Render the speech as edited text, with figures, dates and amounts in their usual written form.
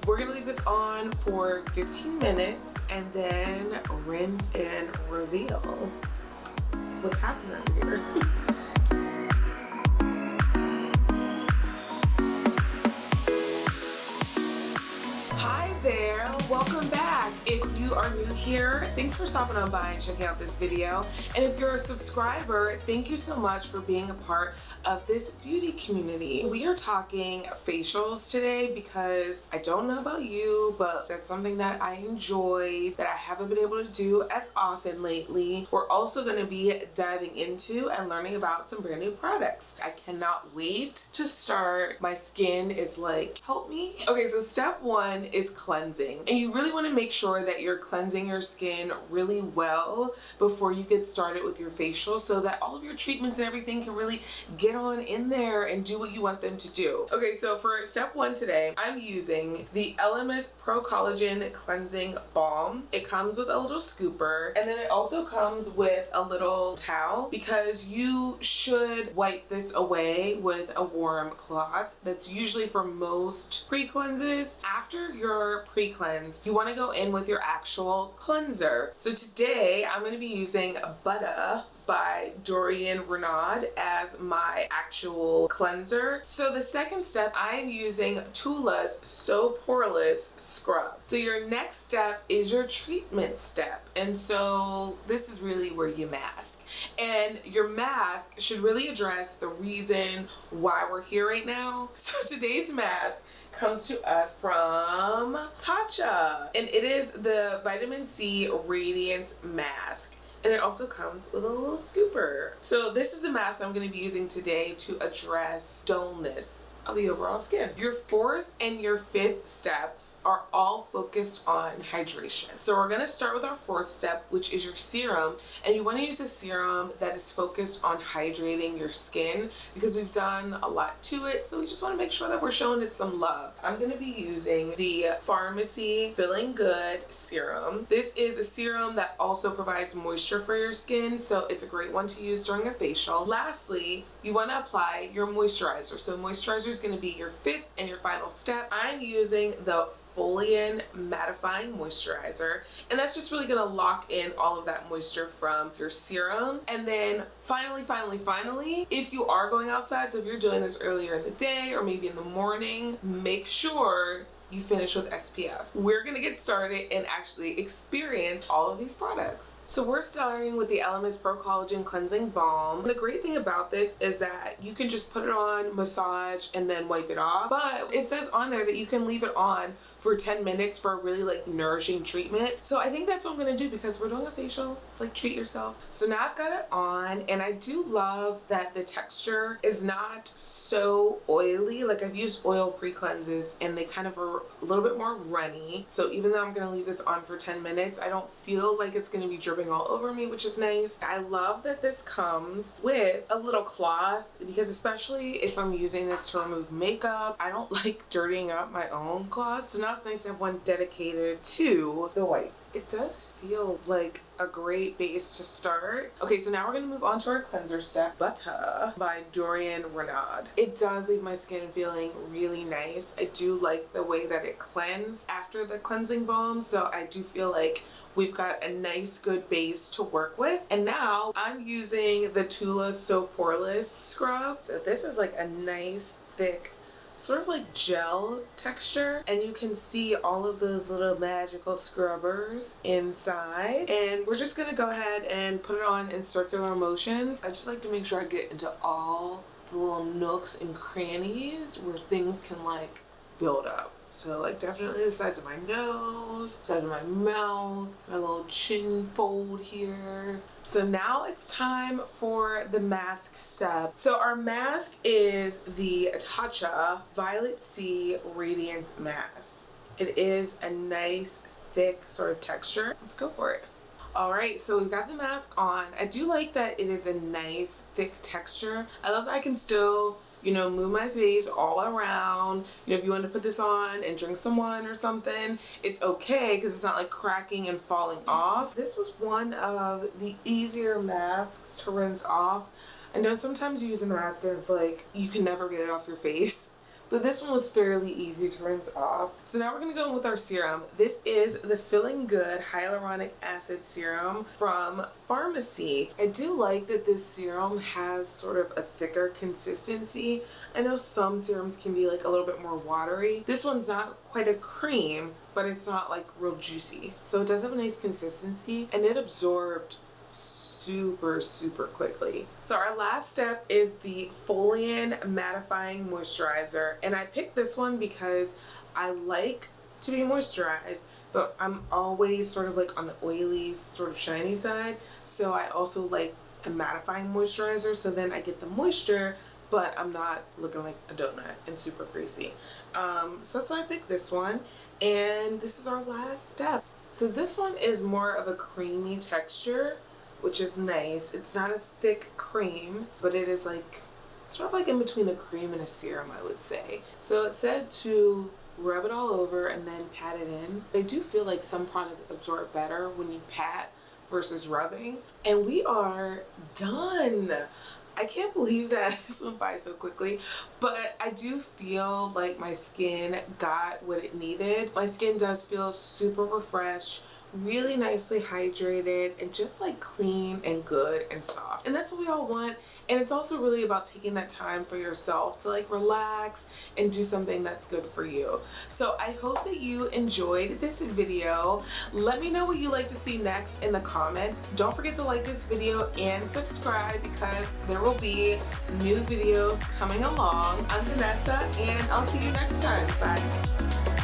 We're gonna leave this on for 15 minutes and then rinse and reveal what's happening here. Hi there, welcome back. If you are new here, thanks for stopping on by and checking out this video. And if you're a subscriber, thank you so much for being a part of this beauty community. We are talking facials today because I don't know about you, but that's something that I enjoy, that I haven't been able to do as often lately. We're also going to be diving into and learning about some brand new products. I cannot wait to start. My skin is like, help me. Okay, so step one is cleansing. And you really want to make sure that you're cleansing your skin really well before you get started with your facial so that all of your treatments and everything can really get on in there and do what you want them to do. Okay, so for step one today, I'm using the LMS Pro Collagen Cleansing Balm. It comes with a little scooper, and then it also comes with a little towel because you should wipe this away with a warm cloth. That's usually for most pre-cleanses. After your pre-cleanse, you want to go in with your actual cleanser. So today I'm going to be using Becca by Dorian Renaud as my actual cleanser. So the second step, I am using Tula's So Poreless Scrub. So your next step is your treatment step. And so this is really where you mask. And your mask should really address the reason why we're here right now. So today's mask comes to us from Tatcha. And it is the Vitamin C Radiance Mask. And it also comes with a little scooper. So this is the mask I'm going to be using today to address dullness of the overall skin. Your fourth and your fifth steps are all focused on hydration. So we're going to start with our fourth step, which is your serum. And you want to use a serum that is focused on hydrating your skin because we've done a lot to it. So we just want to make sure that we're showing it some love. I'm going to be using the Pharmacy Feeling Good Serum. This is a serum that also provides moisture for your skin, so it's a great one to use during a facial. Lastly, you want to apply your moisturizer. So moisturizer is going to be your fifth and your final step. I'm using the Folian Mattifying Moisturizer, and that's just really going to lock in all of that moisture from your serum. And then finally, if you are going outside, so if you're doing this earlier in the day or maybe in the morning, make sure you finish with SPF. We're gonna get started and actually experience all of these products. So we're starting with the LMS Pro Collagen Cleansing Balm. The great thing about this is that you can just put it on, massage, and then wipe it off. But it says on there that you can leave it on for 10 minutes for a really like nourishing treatment. So I think that's what I'm gonna do because we're doing a facial. It's like treat yourself. So now I've got it on, and I do love that the texture is not so oily. Like I've used oil pre-cleanses and they kind of are a little bit more runny. So even though I'm gonna leave this on for 10 minutes, I don't feel like it's gonna be dripping all over me, which is nice. I love that this comes with a little cloth because especially if I'm using this to remove makeup, I don't like dirtying up my own cloth. So now it's nice to have one dedicated to the wipe. It does feel like a great base to start. Okay, so now we're gonna move on to our cleanser step, Becca by Dorian Renaud. It does leave my skin feeling really nice. I do like the way that it cleansed after the cleansing balm, so I do feel like we've got a nice good base to work with. And now I'm using the Tula So Poreless Scrub. So this is like a nice thick sort of like gel texture, and you can see all of those little magical scrubbers inside. And we're just gonna go ahead and put it on in circular motions. I just like to make sure I get into all the little nooks and crannies where things can like build up. So like definitely the sides of my nose, sides of my mouth, my little chin fold here. So now it's time for the mask step. So our mask is the Tatcha Violet C Radiance Mask. It is a nice thick sort of texture. Let's go for it. All right, so we've got the mask on. I do like that it is a nice thick texture. I love that I can still move my face all around. If you want to put this on and drink some wine or something, it's okay because it's not like cracking and falling off. This was one of the easier masks to rinse off. I know sometimes you use a mask and it's like you can never get it off your face, but this one was fairly easy to rinse off. So now we're gonna go in with our serum. This is the Feeling Good Hyaluronic Acid Serum from Pharmacy. I do like that this serum has sort of a thicker consistency. I know some serums can be like a little bit more watery. This one's not quite a cream, but it's not like real juicy. So it does have a nice consistency, and it absorbed super quickly. So our last step is the Folian Mattifying Moisturizer, and I picked this one because I like to be moisturized, but I'm always sort of like on the oily, sort of shiny side. So I also like a mattifying moisturizer, so then I get the moisture, but I'm not looking like a donut and super greasy. So that's why I picked this one, and this is our last step. So this one is more of a creamy texture, which is nice. It's not a thick cream, but it is like sort of like in between a cream and a serum, I would say. So it said to rub it all over and then pat it in. I do feel like some products absorb better when you pat versus rubbing. And we are done. I can't believe that this went by so quickly, but I do feel like my skin got what it needed. My skin does feel super refreshed, really nicely hydrated, and just like clean and good and soft. And that's what we all want. And it's also really about taking that time for yourself to like relax and do something that's good for you. So I hope that you enjoyed this video. Let me know what you'd like to see next in the comments. Don't forget to like this video and subscribe, because there will be new videos coming along. I'm Vanessa, and I'll see you next time. Bye.